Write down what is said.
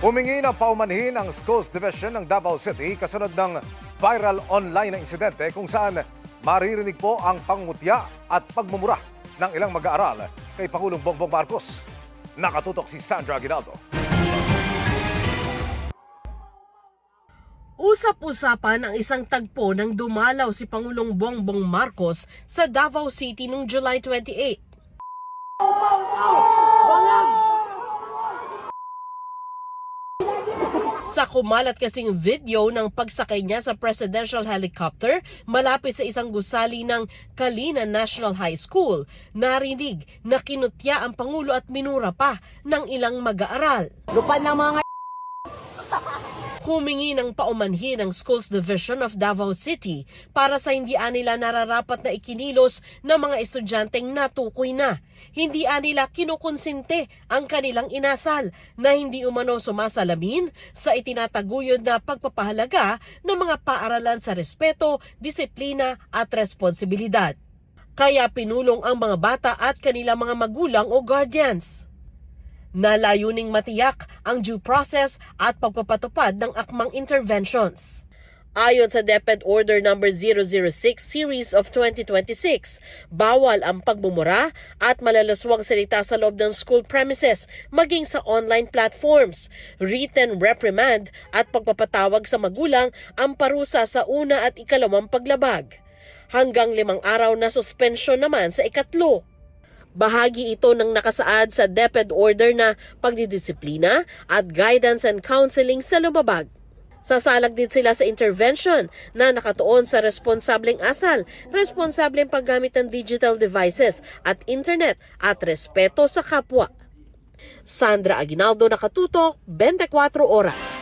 Humingi ng paumanhin ang Schools Division ng Davao City kasunod ng viral online na insidente kung saan maririnig po ang pangungutya at pagmumura ng ilang mag-aaral kay Pangulong Bongbong Marcos. Nakatutok si Sandra Aguinaldo. Usap-usapan ang isang tagpo nang dumalaw si Pangulong Bongbong Marcos sa Davao City noong July 28. Sa kumalat kasing video ng pagsakay niya sa presidential helicopter malapit sa isang gusali ng Kalina National High School, narinig na kinutya ang Pangulo at minura pa ng ilang mag-aaral. Lupan ng mga Humingi ng paumanhin ng Schools Division of Davao City para sa hindi nila nararapat na ikinilos ng mga estudyanteng natukoy na. Hindi nila kinukonsinte ang kanilang inasal na hindi umano sumasalamin sa itinataguyod na pagpapahalaga ng mga paaralan sa respeto, disiplina at responsibilidad. Kaya pinulong ang mga bata at kanilang mga magulang o guardians na layuning matiyak ang due process at pagpapatupad ng akmang interventions. Ayon sa DepEd Order No. 006 Series of 2026, bawal ang pagmumura at malalaswang salita sa loob ng school premises maging sa online platforms. Written reprimand at pagpapatawag sa magulang ang parusa sa una at ikalawang paglabag. Hanggang 5 araw na suspensyon naman sa ikatlo. Bahagi ito ng nakasaad sa DepEd Order na pagdidisiplina at guidance and counseling sa lumabag. Sasalag din sila sa intervention na nakatuon sa responsableng asal, responsableng paggamit ng digital devices at internet at respeto sa kapwa. Sandra Aguinaldo, Nakatutok, 24 Oras.